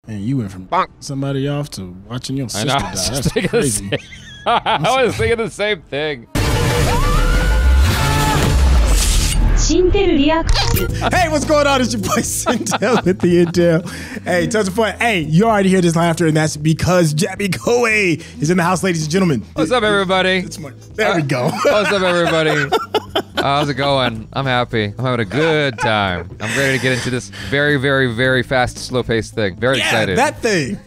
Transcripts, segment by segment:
Man, you went from somebody off to watching your sister die. That's crazy. I was thinking the same thing. Hey, what's going on? It's your boy Sintel with the Intel. Hey, tons of fun. Hey, you already hear this laughter, and that's because Jaby Koei is in the house, ladies and gentlemen. What's up, everybody? There we go. What's up, everybody? How's it going? I'm happy. I'm having a good time. I'm ready to get into this very, very, very fast, slow-paced thing. Very excited. That thing.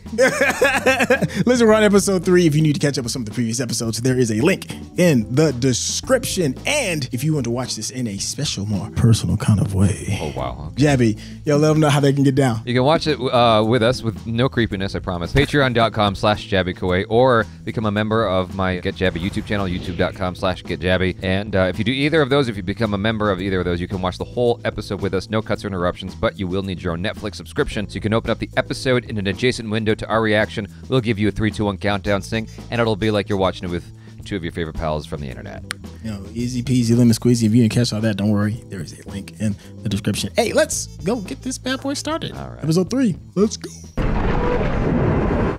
Listen, we're on episode 3. If you need to catch up with some of the previous episodes, there is a link in the description. And if you want to watch this in a special, more personal kind of way. Oh, wow. Okay. Jaby, yo, let them know how they can get down. You can watch it with us with no creepiness, I promise. Patreon.com/JabyKoei, or become a member of my Get Jaby YouTube channel, youtube.com/GetJaby. And if you do either of those, if you become a member of either of those, you can watch the whole episode with us, no cuts or interruptions, but you will need your own Netflix subscription, so you can open up the episode in an adjacent window to our reaction. We'll give you a 3, 2, 1 countdown sync, and it'll be like you're watching it with 2 of your favorite pals from the internet. You know, easy peasy, lemon squeezy. If you didn't catch all that, don't worry. There is a link in the description. Hey, let's go get this bad boy started. All right. Episode 3. Let's go.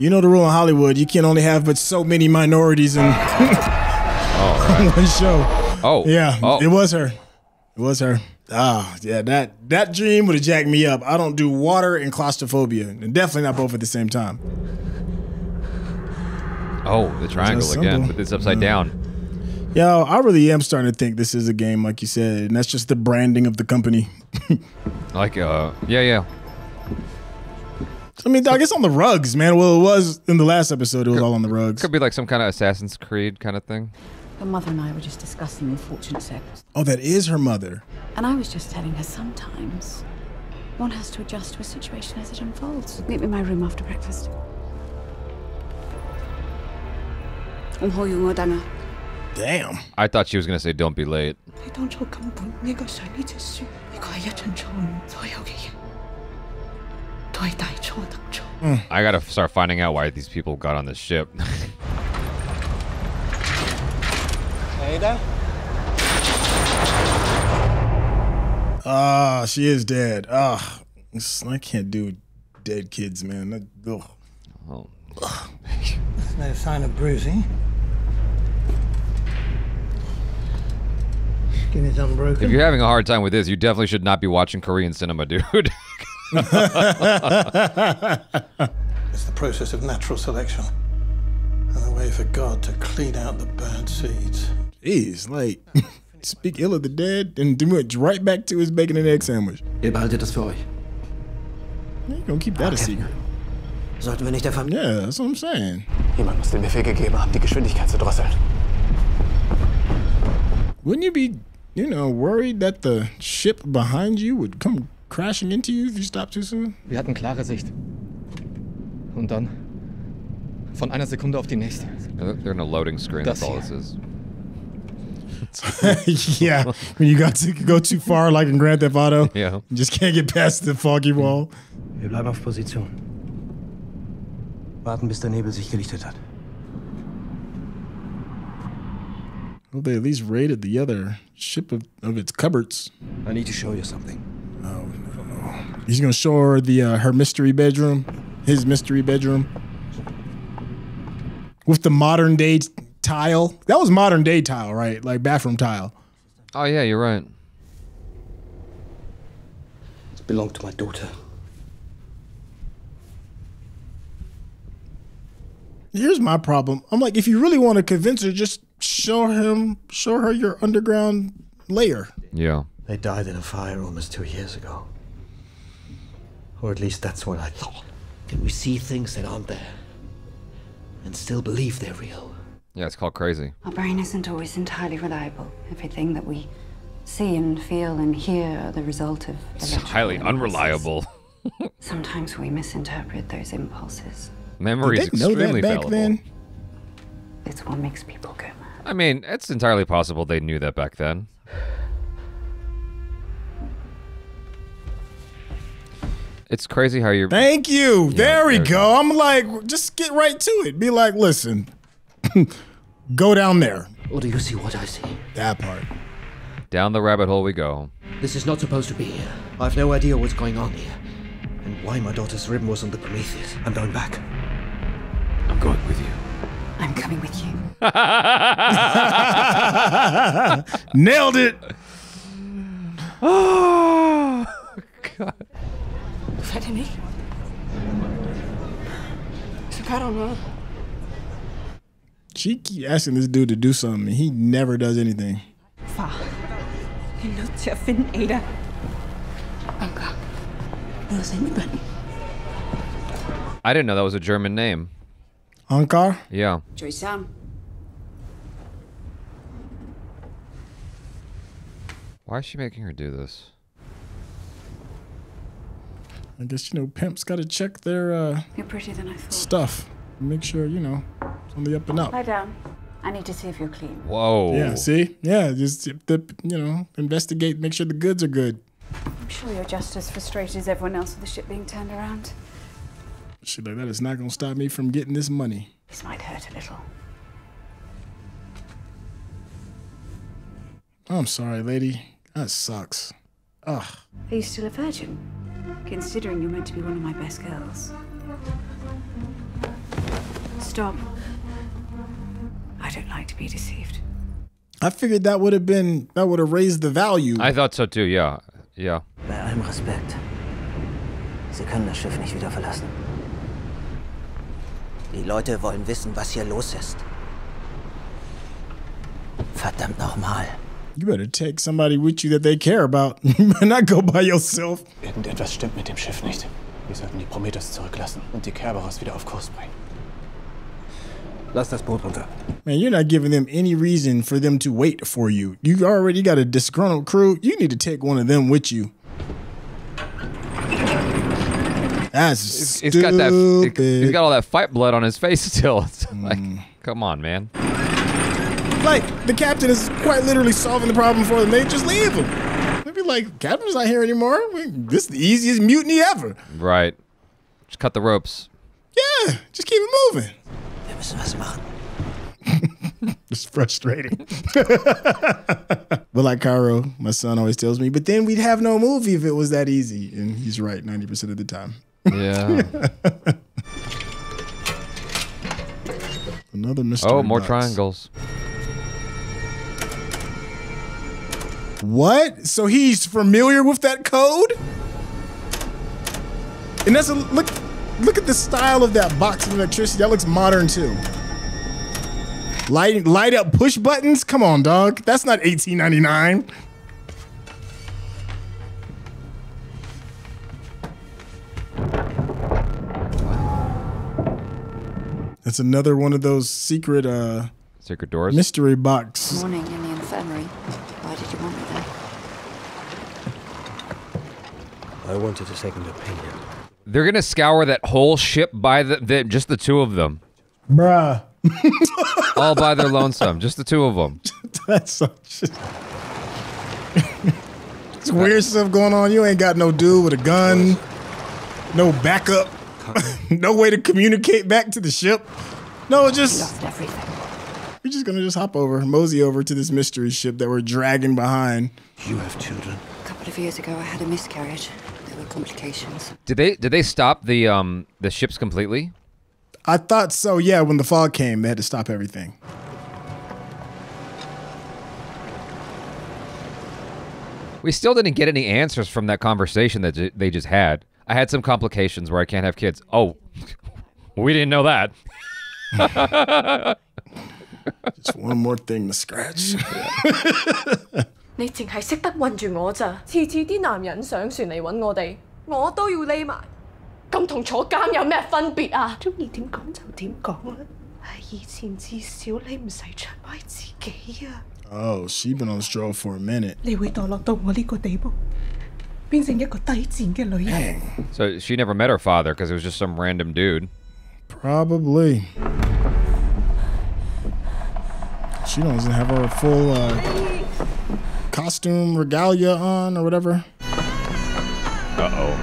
You know the rule in Hollywood. You can only have but so many minorities in one show. Oh. Yeah, oh. It was her. It was her. Ah, yeah, that dream would have jacked me up. I don't do water and claustrophobia, and definitely not both at the same time. Oh, the triangle again, but it's upside down. Yo, I really am starting to think this is a game, like you said, and that's just the branding of the company. Like, yeah. I mean, dog, it's on the rugs, man. Well, it was in the last episode. It was all on the rugs. Could be like some kind of Assassin's Creed kind of thing. Her mother and I were just discussing unfortunate circumstances. Oh, that is her mother. And I was just telling her sometimes one has to adjust to a situation as it unfolds. Meet me in my room after breakfast. Damn. I thought she was going to say, don't be late. I got to start finding out why these people got on this ship. She is dead. I can't do dead kids, man. Oh. There's no sign of bruising. Skin is unbroken. If you're having a hard time with this, you definitely should not be watching Korean cinema, dude. It's the process of natural selection and a way for God to clean out the bad seeds. Jeez, like, speak ill of the dead and do it right back to his bacon and egg sandwich. Ihr behaltet das für euch. You gonna keep that a secret. Sollten wir nicht der Familie... Yeah, that's what I'm saying. Jemand muss den Befehl gegeben haben, die Geschwindigkeit zu drosseln. Wouldn't you be, worried that the ship behind you would come crashing into you if you stopped too soon? Wir hatten klare Sicht. Und dann von einer Sekunde auf die nächste. They're in a loading screen, that's all this is. Yeah, when you got to go too far, like in Grand Theft Auto, Yeah. you just can't get past the foggy wall. Wir bleiben auf Position. Warten, bis der Nebel sich gelichtet hat. Well, they at least raided the other ship of its cupboards. I need to show you something. Oh, no. He's gonna show her her mystery bedroom, his mystery bedroom, with the modern day tile. That was modern day tile, right? Like bathroom tile. Oh, yeah, you're right. It belonged to my daughter. Here's my problem. I'm like, if you really want to convince her, just show her your underground lair. Yeah. They died in a fire almost 2 years ago. Or at least that's what I thought. Can we see things that aren't there and still believe they're real? Yeah, it's called crazy. Our brain isn't always entirely reliable. Everything that we see and feel and hear are the result of It's highly unreliable. Sometimes we misinterpret those impulses. Memory is extremely fallible. Then? It's what makes people go mad. I mean, it's entirely possible they knew that back then. It's crazy how you're... Thank you. Yeah, there we go. I'm like, just get right to it. Be like, listen, go down there. Or do you see what I see? That part. Down the rabbit hole we go. This is not supposed to be here. I have no idea what's going on here. And why my daughter's rib was on the Prometheus. I'm going back. I'm going with you. I'm coming with you. Nailed it. Oh, God. Freddy? She keep asking this dude to do something, and he never does anything. Far. You're nødt til at finde Ada. Anker. Lad os ind i banden. I didn't know that was a German name. Ankar? Yeah. Joy Sam. Why is she making her do this? I guess, you know, pimps got to check their You're prettier than I thought. stuff. Make sure, you know, it's on the up and up. Lie down. I need to see if you're clean. Whoa. Yeah, see? Yeah, just, you know, investigate, make sure the goods are good. I'm sure you're just as frustrated as everyone else with the ship being turned around. Shit like that is not going to stop me from getting this money. This might hurt a little. I'm sorry, lady. That sucks. Ugh. Are you still a virgin? Considering you're meant to be one of my best girls. Stop. I don't like to be deceived. I figured that would have raised the value. I thought so too, yeah. Yeah. Bei allem Respekt. Sie können das Schiff nicht wieder verlassen. Die Leute wollen wissen, was hier los ist. Verdammt nochmal. You better take somebody with you that they care about. You better not go by yourself. Irgendetwas stimmt mit dem Schiff nicht. Wir sollten die Prometheus zurücklassen und die Kerberos wieder auf Kurs bringen. Lass das Boot runter. Man, you're not giving them any reason for them to wait for you. You already got a disgruntled crew. You need to take one of them with you. That's He's got that. He's got all that fight blood on his face still. It's like, come on, man. Like, the captain is quite literally solving the problem for them. They just leave him. They'd be like, Captain's not here anymore. This is the easiest mutiny ever. Right. Just cut the ropes. Yeah, just keep it moving. Wir müssen was machen. It's frustrating. But like Cairo, my son always tells me, but then we'd have no movie if it was that easy. And he's right 90% of the time. Yeah. Another mystery Oh, more box. triangles. What? So he's familiar with that code? And that's a look at the style of that box of electricity. That looks modern too. Light up push buttons? Come on, dog. That's not 1899. That's another one of those secret Secret doors. mystery box. Morning in the infirmary. Why did you want me there? I wanted a second opinion. They're gonna scour that whole ship by just the two of them. Bruh. All by their lonesome. Just the two of them. That's so shit. It's weird stuff going on. You ain't got no dude with a gun, no backup, no way to communicate back to the ship. No, just Lost everything. we're just gonna just hop over, mosey over to this mystery ship that we're dragging behind. You have children. A couple of years ago, I had a miscarriage. There were complications. Did they stop the ships completely? I thought so. Yeah, when the fog came, they had to stop everything. We still didn't get any answers from that conversation that they just had. I had some complications where I can't have kids. Oh, we didn't know that. Just one more thing to scratch. 你淨係識得韞住我咋？次次啲男人上船嚟揾我哋，我都要匿埋。咁同坐監有咩分別啊？中意點講就點講啦。以前至少你唔使出賣自己啊。Oh, she been on the stroll for a minute. 你會墮落到我呢個地步，變成一個低賤嘅女人。 So she never met her father because it was just some random dude. Probably. She doesn't have her full costume regalia on or whatever. Uh-oh.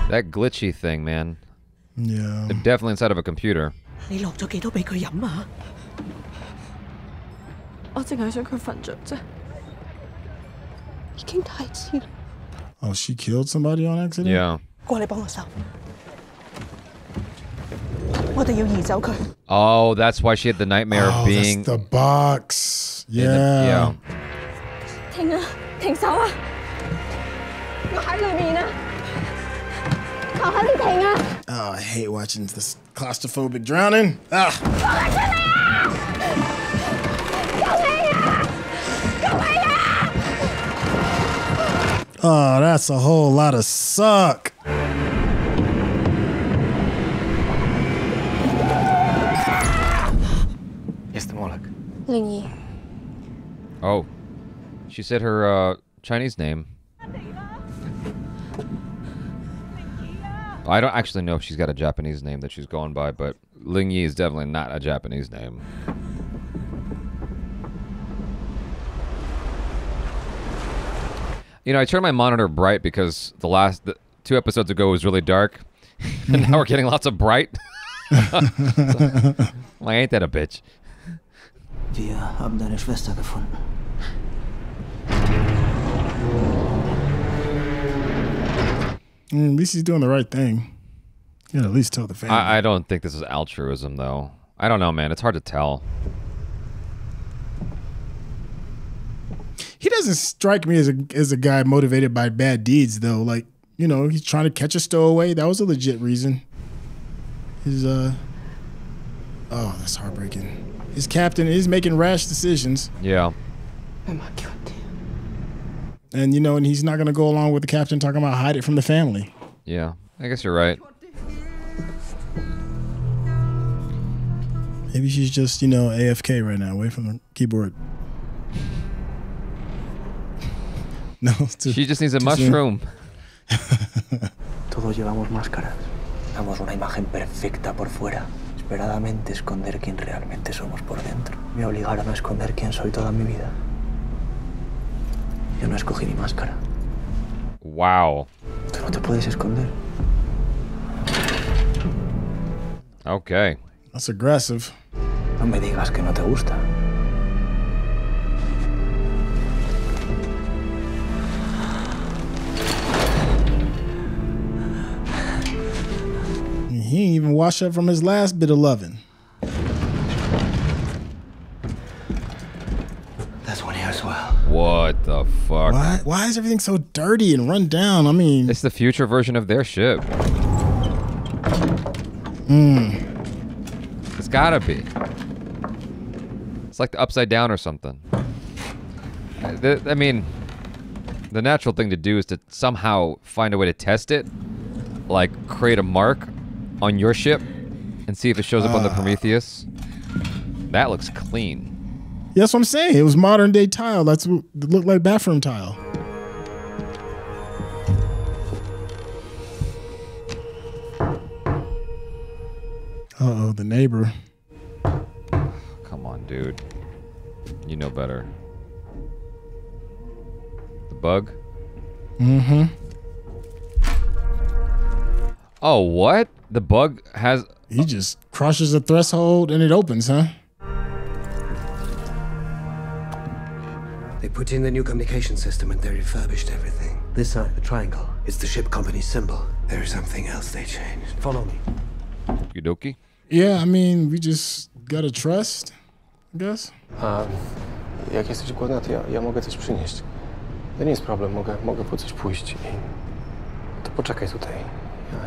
That glitchy thing, man. Yeah. They're definitely inside of a computer. 你落咗幾多俾佢飲啊？我淨係想佢瞓着啫，已經太遲啦。Oh, she killed somebody on accident? Yeah. 過嚟幫我手，我哋要移走佢。Oh, that's why she had the nightmare of being that's the box. in Yeah. the- 停啊！停手啊！我喺裏面啊！求下你停啊！ Oh, I hate watching this claustrophobic drowning. Ah. Oh, that's a whole lot of suck. Jestem Oleg. 靈兒， Oh. She said her Chinese name. I don't actually know if she's got a Japanese name that she's going by, but Ling Yi is definitely not a Japanese name. You know, I turned my monitor bright because the 2 episodes ago was really dark, and now we're getting lots of bright. Why ain't that a bitch? Wir haben deine Schwester gefunden. At least he's doing the right thing. You gotta at least tell the family. I don't think this is altruism, though. I don't know, man. It's hard to tell. He doesn't strike me as a guy motivated by bad deeds, though. Like, you know, he's trying to catch a stowaway. That was a legit reason. His oh, that's heartbreaking. His captain is making rash decisions. Yeah. And you know, and he's not gonna go along with the captain talking about hide it from the family. Yeah, I guess you're right. Maybe she's just, you know, AFK right now, away from the keyboard. No, she just needs a mushroom. Todos llevamos máscaras. Damos una imagen perfecta por fuera. Desesperadamente esconder quién realmente somos por dentro. Me obligaron a esconder quién soy toda mi vida. Yo no escogí mi máscara. Wow. Tú no te puedes esconder. Okay. That's aggressive. No me digas que no te gusta. He ain't even wash up from his last bit of loving. That's one here as well. What the fuck? Why is everything so dirty and run down? I mean, it's the future version of their ship. It's gotta be. It's like the Upside Down or something. I mean, the natural thing to do is to somehow find a way to test it, like create a mark on your ship and see if it shows up on the Prometheus. That looks clean. Yeah, that's what I'm saying. It was modern day tile. That's what it looked like, bathroom tile. Uh-oh, the neighbor. Come on, dude. You know better. The bug? Mm-hmm. Oh, what? The bug has... He just crushes a threshold and it opens, huh? They put in the new communication system and they refurbished everything. This side, the triangle, is the ship company's symbol. There is something else they changed. Follow me. Yudoki? Yeah, I mean, we just gotta trust, I guess. A jak jesteś głodna, to ja mogę coś przynieść. To nie jest problem, mogę po coś pójść i... To poczekaj tutaj.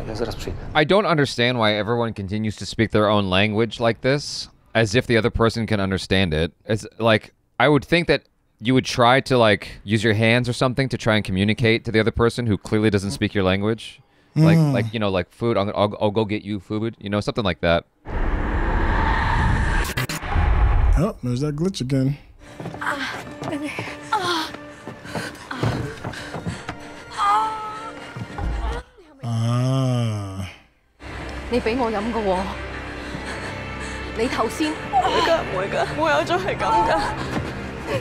Ja zaraz przyjdę. I don't understand why everyone continues to speak their own language like this, as if the other person can understand it. It's like, I would think that you would try to like use your hands or something to try and communicate to the other person who clearly doesn't speak your language. Like you know, like food. I'll go get you food. You know, something like that. Oh, there's that glitch again. Ah. 你俾我飲㗎喎，你頭先唔會㗎，冇有再係咁㗎。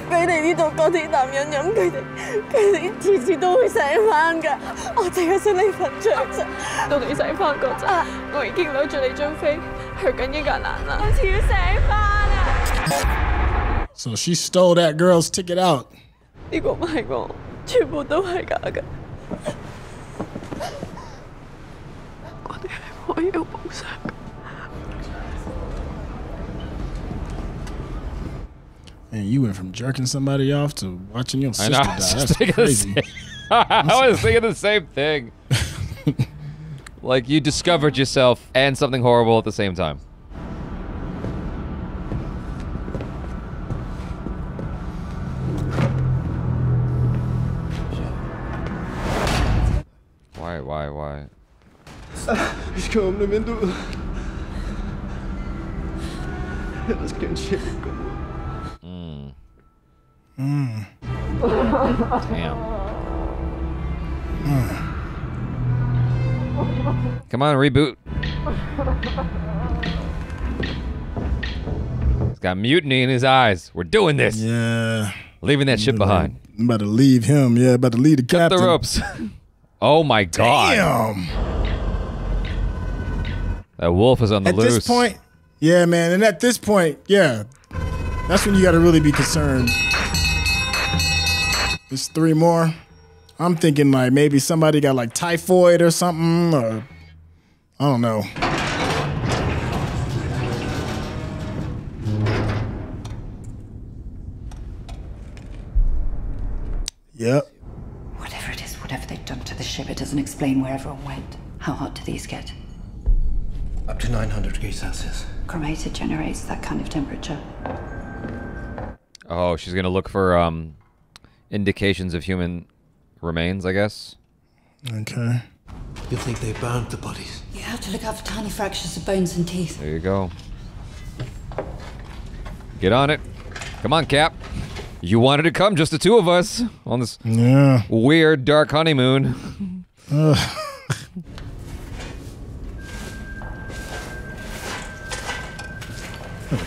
佢哋呢度嗰啲男人飲，佢哋次次都會醒返㗎。我淨係想你瞓着啫，到你醒返嗰陣，我已經攞住你張飛去緊英格蘭啦。我要醒返啊！ So she stole that girl's ticket out. 呢個唔係我，全部都係假嘅。我哋係可以有補償嘅。 Man, you went from jerking somebody off to watching your I sister know. die. I was just That's thinking the crazy. same- I was thinking the same thing. Like you discovered yourself and something horrible at the same time. Why? Ich komme wenn du. Das klingt schick. Damn. Come on, reboot. He's got mutiny in his eyes. We're doing this. Yeah. Leaving that ship behind. I'm about to leave him. Yeah, about to leave the Cut captain. the ropes. Oh my god. Damn. That wolf is on the At loose. this point, yeah, man. And at this point, yeah, that's when you got to really be concerned. There's 3 more. I'm thinking like maybe somebody got like typhoid or something, or I don't know. Yep. Whatever it is, whatever they've done to the ship, it doesn't explain where everyone went. How hot do these get? Up to 900 degrees Celsius. Chromator generates that kind of temperature. Oh, she's gonna look for indications of human remains, I guess. Okay. You think they burned the bodies? You have to look out for tiny fractures of bones and teeth. There you go. Get on it. Come on, Cap. You wanted to come, just the 2 of us, on this weird dark honeymoon.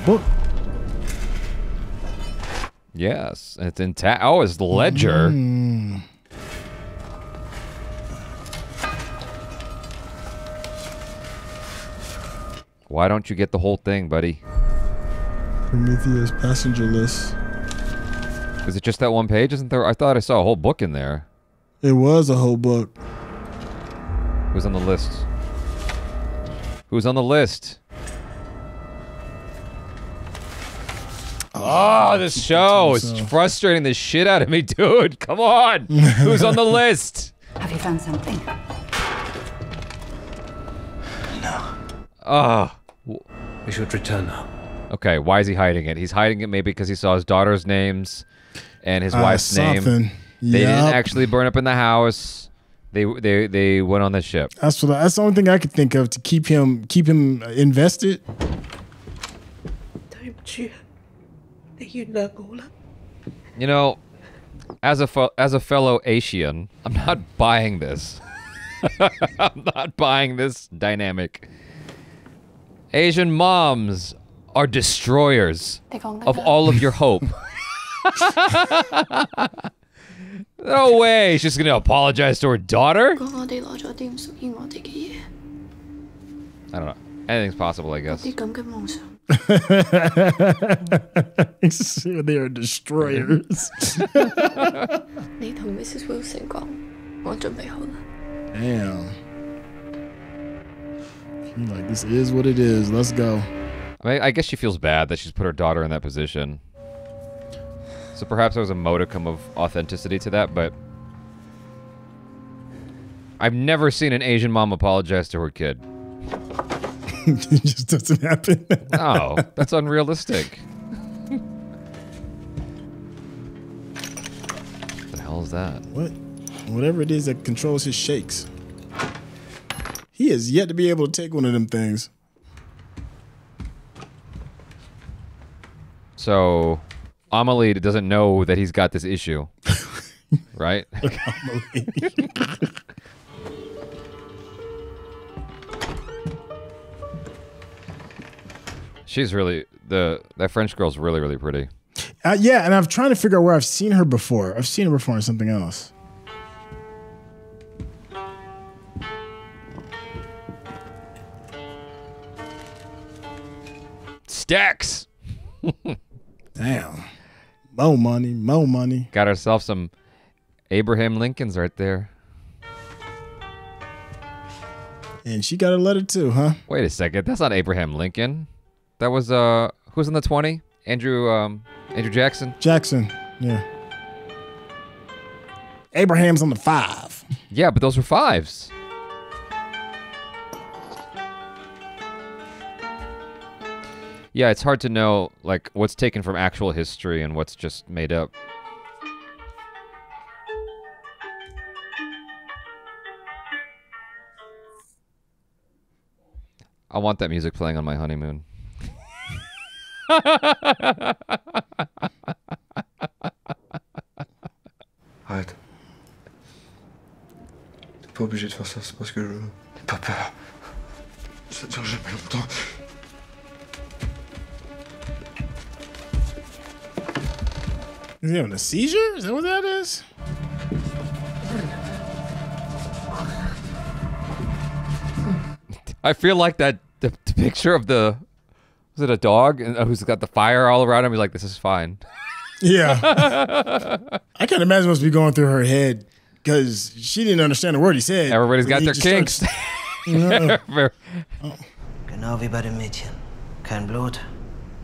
Book. Yes, it's intact. Oh, it's the ledger. Why don't you get the whole thing, buddy? Prometheus passenger list. Is it just that one page? Isn't there? I thought I saw a whole book in there. It was a whole book. Who's on the list? Who's on the list? Oh, this show is frustrating the shit out of me, dude. Come on. Who's on the list? Have you found something? No. Oh. We should return now. Okay, why is he hiding it? He's hiding it maybe because he saw his daughter's names and his wife's name. Something. They didn't Yep. actually burn up in the house. They went on the ship. That's the only thing I could think of to keep him invested. 對唔住，你原諒我啦。 You know, as a fellow Asian, I'm not buying this. I'm not buying this dynamic. Asian moms are destroyers of all of your hope. No way. She's going to apologize to her daughter? 講我哋攞咗啲唔屬於我哋嘅嘢， I don't know. Anything's possible, I guess. 啲咁嘅夢想。 They are destroyers. 你同 Mrs. Wilson 講，我準備好啦。 Damn. She's like, this is what it is. Let's go. I mean, I guess she feels bad that she's put her daughter in that position. So perhaps there was a modicum of authenticity to that, but I've never seen an Asian mom apologize to her kid. It just doesn't happen. No, that's unrealistic. What the hell is that? Whatever it is that controls his shakes. He has yet to be able to take one of them things. So, Amelie doesn't know that he's got this issue, right? She's really that French girl's really, really pretty. Yeah, and I'm trying to figure out where I've seen her before. I've seen her before in something else. Stacks. Damn. More money, more money. Got ourselves some Abraham Lincolns right there. And she got a letter too, huh? Wait a second. That's not Abraham Lincoln. That was who's in the 20? Andrew Jackson. Jackson, yeah. Abraham's on the 5. Yeah, but those were 5s. Yeah, it's hard to know like what's taken from actual history and what's just made up. I want that music playing on my honeymoon. Arrête. T'es pas obligé de faire ça, c'est parce que je... N'aie pas peur. Ça dure jamais longtemps. Is he having a seizure? Is that what that is? I feel like that the picture of the was it a dog and who's got the fire all around him? He's like, this is fine. Yeah. I can't imagine what's be going through her head because she didn't understand a word he said. Everybody's got their kinks. Yeah. Genau wie bei dem Mädchen. Kein Blut,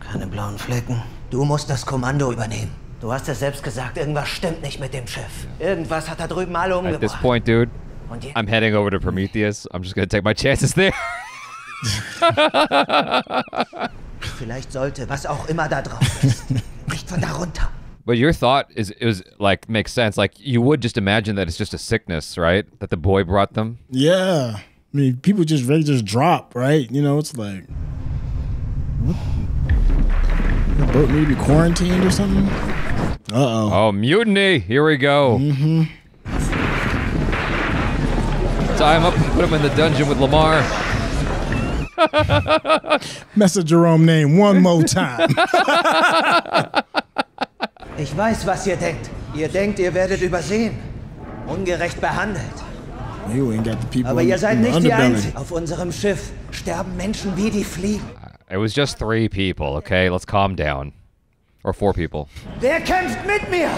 keine blauen Flecken. Du musst das Kommando übernehmen. Du hast es selbst gesagt, irgendwas stimmt nicht mit dem Schiff. Irgendwas hat da drüben alle umgebracht. At this point, dude, I'm heading over to Prometheus. I'm just gonna take my chances there. Vielleicht sollte, was auch immer da drauf ist, nicht von da runter. But your thought is like makes sense. Like you would just imagine that it's just a sickness, right? That the boy brought them. Yeah. I mean, people just ready to just drop, right? You know, it's like, what? The boat need to be quarantined or something? Uh-oh. Oh, mutiny. Here we go. Mm-hmm. Tie him up and put him in the dungeon with Lamar. Mess up Jerome name one more time. Ich weiß, was ihr denkt. Ihr denkt, ihr werdet übersehen. Ungerecht behandelt. You ain't got the people. Aber ihr seid in the nicht die underbelly. Einzigen. Auf unserem Schiff sterben Menschen wie die Fliegen. It was just 3 people, okay? Let's calm down. Or 4 people. Wer kämpft mit mir?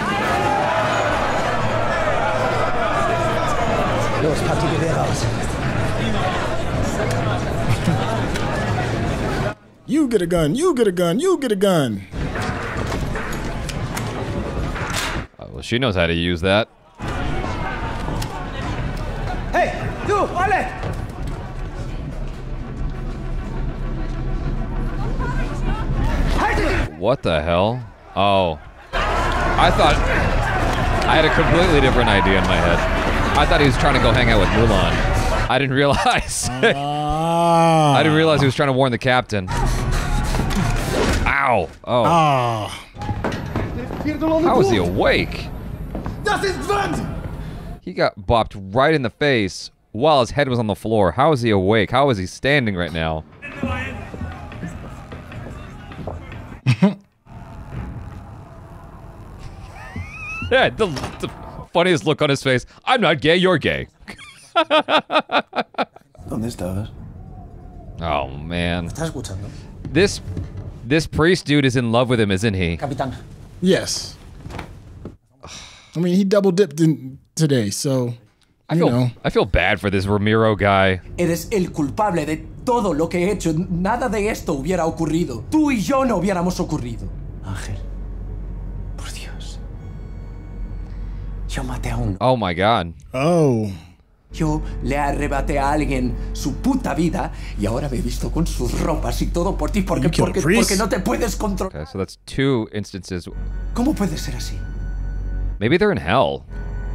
Los, pack die Gewehre aus. You get a gun, you get a gun, you get a gun. Well, she knows how to use that. Hey, du, Olle! What the hell? Oh. I thought... I had a completely different idea in my head. I thought he was trying to go hang out with Mulan. I didn't realize. I didn't realize he was trying to warn the captain. Ow. Oh. How is he awake? He got bopped right in the face while his head was on the floor. How is he awake? How is he standing right now? Yeah, the funniest look on his face. I'm not gay, you're gay. ¿Dónde estabas? Oh, man. ¿Estás escuchando? This priest dude is in love with him, isn't he? Capitán. Yes. I mean, he double dipped in today, so you know. I feel bad for this Ramiro guy. Eres el culpable de todo lo que he hecho. Nada de esto hubiera ocurrido. Tú y yo no hubiéramos ocurrido. Ángel. Por Dios. Yo maté a uno. Oh my God. Oh. Yo le arrebaté a alguien su puta vida y ahora me he visto con sus ropas y todo por ti porque no te puedes controlar. Okay, so that's 2 instances. ¿Cómo puede ser así? Maybe they're in hell.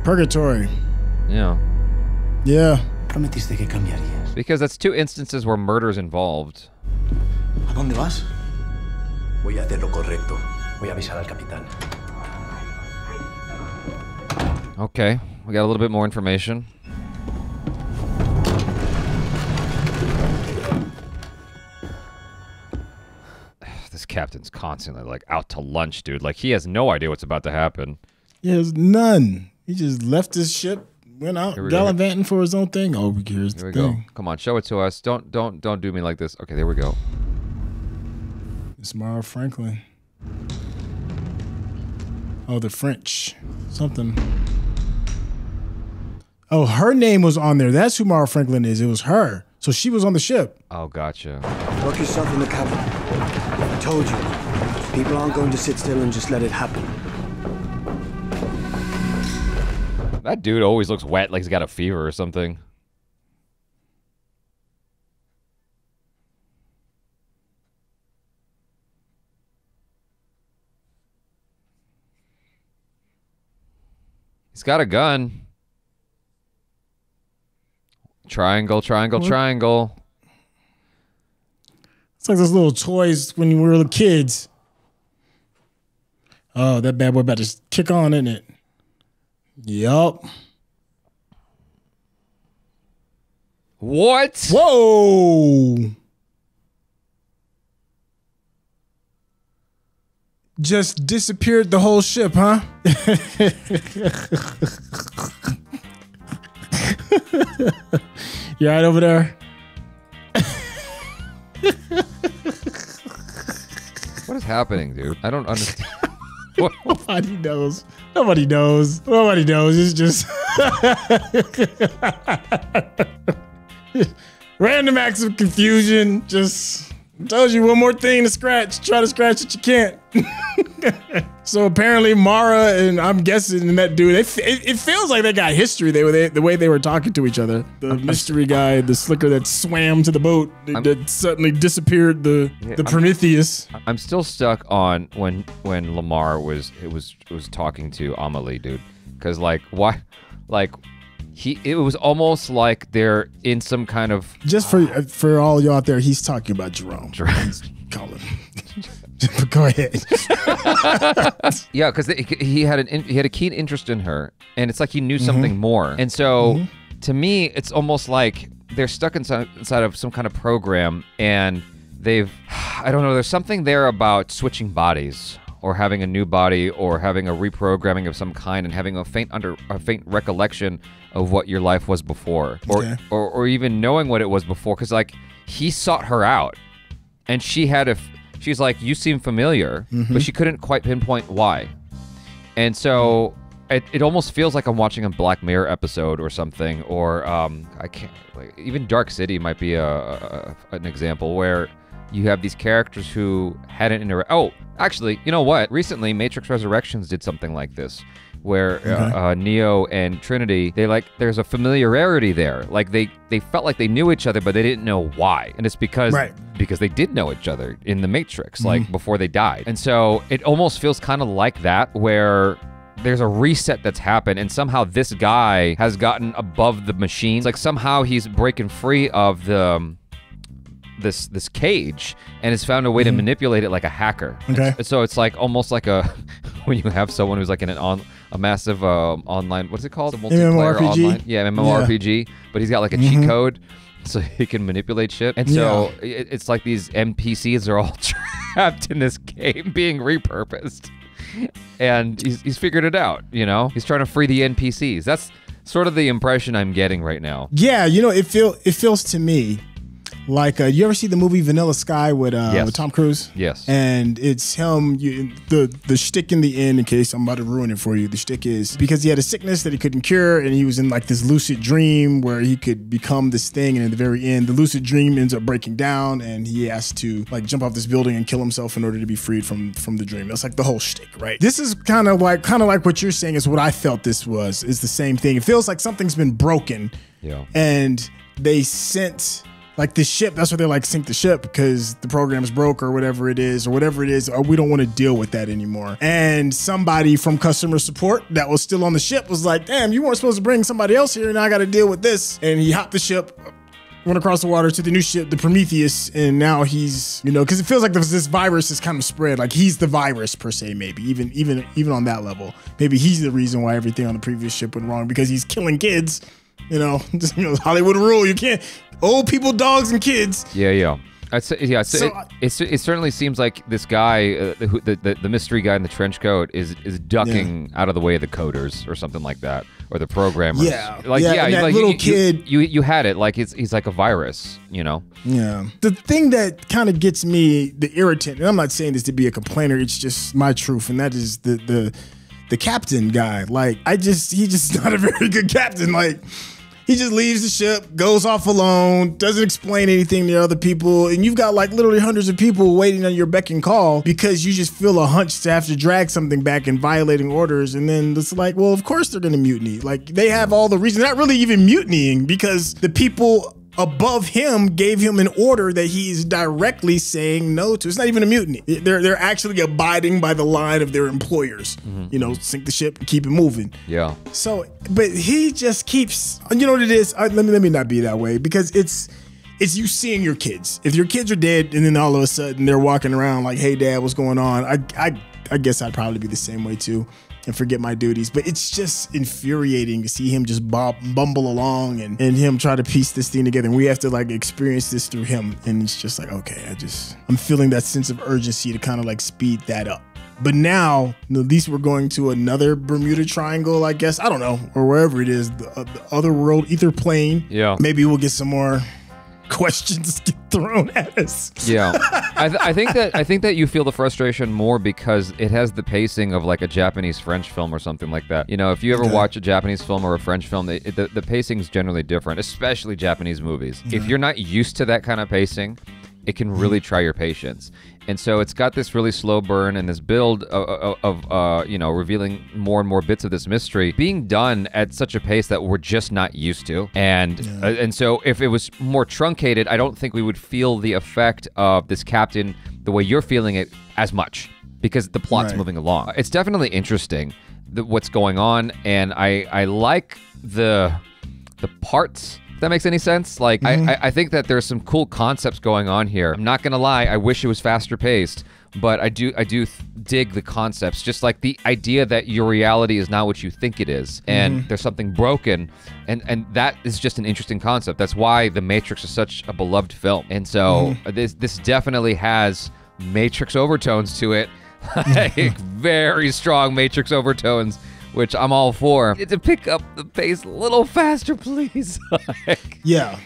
Purgatory. Yeah. Yeah. Prometiste que cambiarías. Because that's 2 instances where murder's involved. ¿A dónde vas? Voy a hacer lo correcto. Voy a avisar al capitán. Okay, we got a little bit more information. This captain's constantly like out to lunch, dude. Like he has no idea what's about to happen. He has none. He just left his ship, went out gallivanting for his own thing. Oh, here's the thing. Go. Come on, show it to us. Don't do me like this. Okay, there we go. It's Mara Franklin. Oh, the French. Something. Oh, her name was on there. That's who Mara Franklin is. It was her. So she was on the ship. Oh, gotcha. Lock yourself in the cabin. I told you. People aren't going to sit still and just let it happen. That dude always looks wet, like he's got a fever or something. He's got a gun. Triangle, triangle, triangle. It's like those little toys when we were little kids. Oh, that bad boy about to kick on, isn't it? Yup. What? Whoa. Just disappeared the whole ship, huh? You all right over there? What is happening, dude? I don't understand. Nobody knows. Nobody knows. Nobody knows. It's just random acts of confusion. Just tells you one more thing to scratch. Try to scratch it, you can't. So apparently Mara and I'm guessing that dude, it feels like they got history. The way they were talking to each other. The mystery guy, the slicker that swam to the boat that suddenly disappeared. The Prometheus. I'm still stuck on when Lamar was talking to Amelie, dude. Because like why, like. It was almost like they're in some kind of... Just for all y'all out there, he's talking about Jerome. Colin. Go ahead. Yeah, because he had a keen interest in her, and it's like he knew something more. And so, to me, it's almost like they're stuck inside of some kind of program, and they've... I don't know, there's something there about switching bodies, or having a new body, or having a reprogramming of some kind, and having a faint recollection of what your life was before, or even knowing what it was before, because like he sought her out, and she's like, you seem familiar, but she couldn't quite pinpoint why, and so it almost feels like I'm watching a Black Mirror episode or something, or I can't, like, even Dark City might be an example where you have these characters who hadn't interacted. Oh, actually, you know what? Recently, Matrix Resurrections did something like this, where Neo and Trinity, there's a familiarity there. Like they felt like they knew each other, but they didn't know why. And it's because they did know each other in the Matrix, like before they died. And so it almost feels kind of like that, where there's a reset that's happened, and somehow this guy has gotten above the machines. Like somehow he's breaking free of the this cage and has found a way to manipulate it like a hacker. And so it's like almost like when you have someone who's like in a massive online, what's it called? A multiplayer MMORPG? Online. Yeah, MMORPG. But he's got like a cheat code so he can manipulate shit. And so it's like these NPCs are all trapped in this game being repurposed. And he's figured it out, you know? He's trying to free the NPCs. That's sort of the impression I'm getting right now. Yeah, you know, it feels to me like, you ever see the movie Vanilla Sky with Tom Cruise? Yes. And it's him, the shtick in the end, in case I'm about to ruin it for you, the shtick is because he had a sickness that he couldn't cure, and he was in like this lucid dream where he could become this thing, and at the very end, the lucid dream ends up breaking down, and he has to like jump off this building and kill himself in order to be freed from the dream. That's like the whole shtick, right? This is kind of like what you're saying is what I felt this was, is the same thing. It feels like something's been broken, and they sent... like the ship, that's why they like sink the ship, because the program's broke or whatever it is, or we don't want to deal with that anymore. And somebody from customer support that was still on the ship was like, damn, you weren't supposed to bring somebody else here, and I got to deal with this. And he hopped the ship, went across the water to the new ship, the Prometheus, and now he's, you know, because it feels like this virus is kind of spread, like he's the virus per se, maybe, even on that level. Maybe he's the reason why everything on the previous ship went wrong, because he's killing kids. You know, Hollywood rule. You can't, old people, dogs, and kids. Yeah. It certainly seems like this guy, the mystery guy in the trench coat, is ducking out of the way of the coders or something like that, or the programmers. That little kid. You had it like he's like a virus, you know. Yeah. The thing that kind of gets me, the irritant, and I'm not saying this to be a complainer, it's just my truth, and that is the the captain guy. Like, he's just not a very good captain. Like, he just leaves the ship, goes off alone, doesn't explain anything to other people, and you've got like literally hundreds of people waiting on your beck and call because you just feel a hunch to have to drag something back and violating orders, and then it's like, well, of course they're gonna mutiny. Like, they have all the reasons. They're not really even mutinying because the people above him gave him an order that he's directly saying no to. It's not even a mutiny. They're actually abiding by the line of their employers. You know, sink the ship and keep it moving. Yeah. So, but he just keeps, you know what it is? Let me not be that way, because it's you seeing your kids. If your kids are dead and then all of a sudden they're walking around like, hey dad, what's going on? I guess I'd probably be the same way too and forget my duties. But it's just infuriating to see him just bumble along and him try to piece this thing together. And we have to like experience this through him. And it's just like, okay, I'm feeling that sense of urgency to kind of like speed that up. But now, at least we're going to another Bermuda Triangle, I guess. I don't know, or wherever it is, the other world, ether plane. Yeah. Maybe we'll get some more questions get thrown at us. Yeah, I think that you feel the frustration more because it has the pacing of like a Japanese French film or something like that. You know, if you ever watch a Japanese film or a French film, the pacing's generally different, especially Japanese movies. If you're not used to that kind of pacing, it can really try your patience. And so it's got this really slow burn and this build of you know, revealing more and more bits of this mystery being done at such a pace that we're just not used to. And so if it was more truncated, I don't think we would feel the effect of this captain the way you're feeling it as much, because the plot's moving along. It's definitely interesting what's going on, and I like the parts. If that makes any sense. Like, I think that there's some cool concepts going on here. I'm not gonna lie, I wish it was faster paced, but I do dig the concepts. Just like the idea that your reality is not what you think it is, and there's something broken, and that is just an interesting concept. That's why The Matrix is such a beloved film. And so this definitely has Matrix overtones to it, like very strong Matrix overtones, which I'm all for. To pick up the pace a little faster, please. Like, yeah.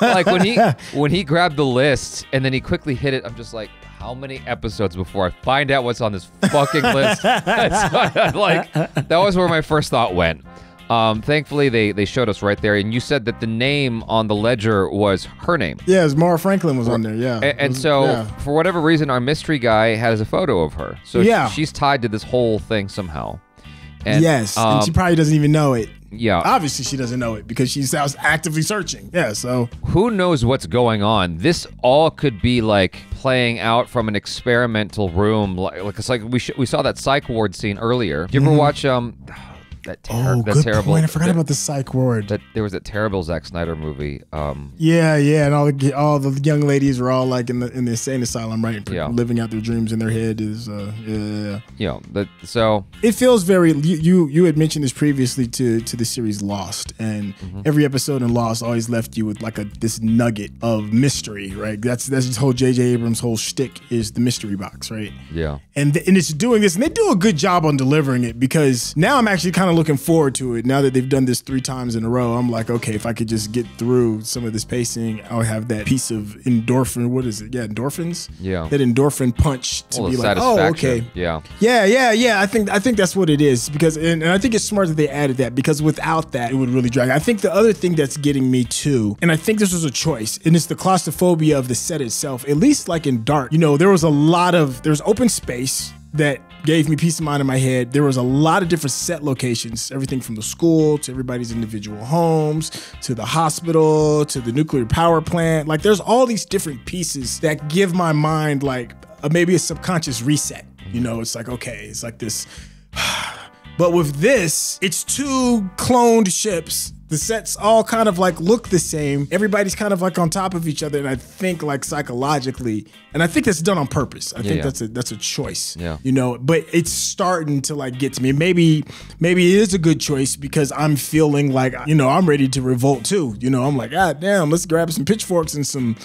Like when he grabbed the list and then he quickly hit it, I'm just like, how many episodes before I find out what's on this fucking list? Like, that was where my first thought went. Thankfully, they showed us right there, and you said that the name on the ledger was her name. Yeah, Mara Franklin was on there, yeah. And so, for whatever reason, our mystery guy has a photo of her. So she's tied to this whole thing somehow. And, yes, and she probably doesn't even know it. Yeah. Obviously, she doesn't know it because she's actively searching. Yeah, so. Who knows what's going on? This all could be like playing out from an experimental room. Like it's like we saw that psych ward scene earlier. Did you ever watch that good terrible point. I forgot about the psych ward. There was that terrible Zack Snyder movie. Yeah, and all the young ladies were all like in the insane asylum, right? Living out their dreams in their head is You know, so it feels very. You had mentioned this previously to the series Lost, and every episode in Lost always left you with like this nugget of mystery, right? That's this whole J.J. Abrams' whole shtick is the mystery box, right? Yeah. And it's doing this, and they do a good job on delivering it, because now I'm actually kind of looking forward to it. Now that they've done this 3 times in a row, I'm like, okay, if I could just get through some of this pacing, I'll have that piece of endorphin. What is it? Yeah, endorphins. Yeah. That endorphin punch to be like, oh, okay. Yeah. Yeah. I think that's what it is, because and I think it's smart that they added that, because without that, it would really drag. I think the other thing that's getting me too, and I think this was a choice, and it's the claustrophobia of the set itself. At least like in Dark, you know, there's open space that gave me peace of mind in my head. There was a lot of different set locations, everything from the school to everybody's individual homes to the hospital to the nuclear power plant. Like, there's all these different pieces that give my mind like maybe a subconscious reset. You know, it's like, okay, it's like this. But with this, it's 2 cloned ships. The sets all kind of like look the same. Everybody's kind of like on top of each other, and I think like psychologically, and I think that's done on purpose. I think that's a choice. Yeah. You know, but it's starting to like get to me. Maybe it is a good choice because I'm feeling like, you know, I'm ready to revolt too. You know, I'm like, God damn, let's grab some pitchforks and some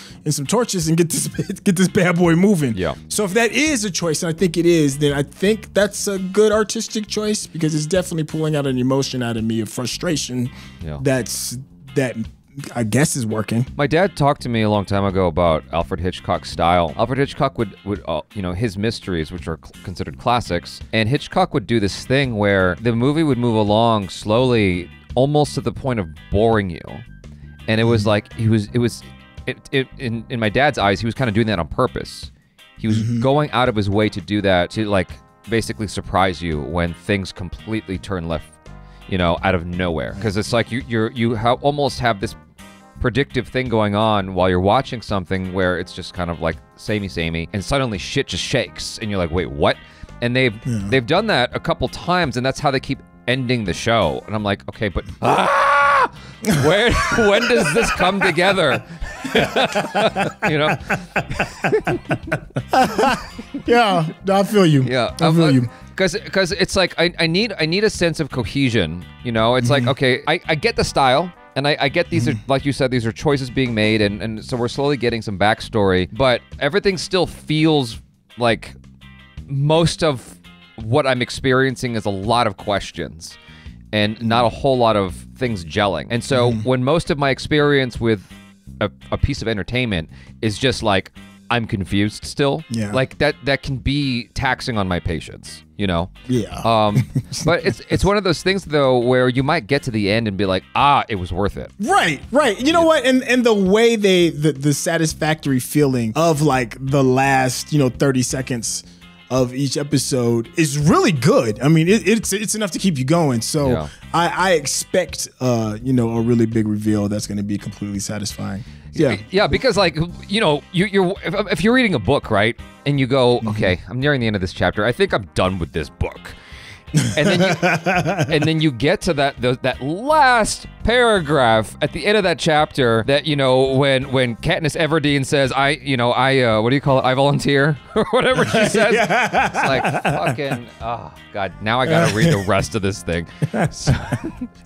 torches and get this bad boy moving. Yeah. So if that is a choice, and I think it is, then I think that's a good artistic choice, because it's definitely pulling out an emotion out of me of frustration. Yeah. That I guess is working. My dad talked to me a long time ago about Alfred Hitchcock's style. Alfred Hitchcock would his mysteries, which are considered classics, and Hitchcock would do this thing where the movie would move along slowly, almost to the point of boring you. And it was like, in my dad's eyes, he was kind of doing that on purpose. He was going out of his way to do that, to like basically surprise you when things completely turn left, out of nowhere. Because it's like you almost have this predictive thing going on while you're watching something where it's just kind of like samey, and suddenly shit just shakes, and you're like, wait, what? And they've done that a couple times, and that's how they keep ending the show. And I'm like, okay, but when does this come together? Yeah, I feel you. Yeah, I feel you. Because it's like I need a sense of cohesion. It's like, okay, I get the style. And I get these are, like you said, these are choices being made, and so we're slowly getting some backstory, but everything still feels like most of what I'm experiencing is a lot of questions and not a whole lot of things gelling. And so when most of my experience with a piece of entertainment is just like, I'm confused still. Yeah. Like that can be taxing on my patience, Yeah. But it's one of those things though where you might get to the end and be like, it was worth it. Right. You know what? And the way the satisfactory feeling of like the last, 30 seconds of each episode is really good. I mean, it's enough to keep you going. So Yeah. I expect a really big reveal that's going to be completely satisfying. Yeah, because like you're if you're reading a book, right, and you go, okay, I'm nearing the end of this chapter. I think I'm done with this book. And then you get to that last paragraph at the end of that chapter that when Katniss Everdeen says I what do you call it, I volunteer or whatever she says. It's like fucking god, now I gotta read the rest of this thing.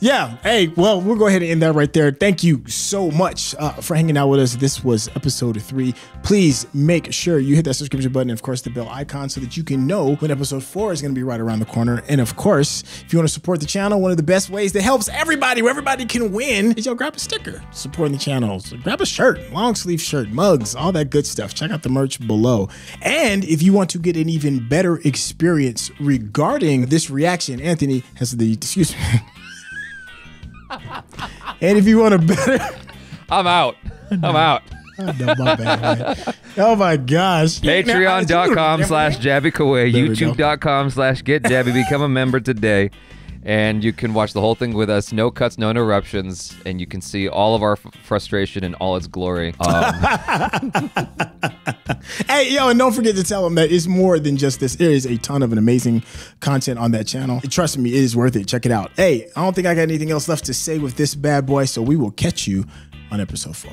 Yeah. Hey, well, we'll go ahead and end that right there. Thank you so much for hanging out with us. This was episode 3. Please make sure you hit that subscription button and of course the bell icon so that you can know when episode 4 is going to be right around the corner. And of course, if you want to support the channel, one of the best ways that helps everybody, where everybody can win, is grab a sticker supporting the channel. So grab a shirt, long sleeve shirt, mugs, all that good stuff. Check out the merch below. And if you want to get an even better experience regarding this reaction, Anthony has excuse me. And if you want a better... I'm out. Oh, no, my bad, man. Oh my gosh. Patreon.com/JabbyKaway, YouTube.com/GetJabby. Become a member today. And you can watch the whole thing with us. No cuts, no interruptions. And you can see all of our frustration in all its glory. Hey, yo, and don't forget to tell them that it's more than just this. There is a ton of amazing content on that channel. Trust me, it is worth it. Check it out. Hey, I don't think I got anything else left to say with this bad boy, so we will catch you on episode 4.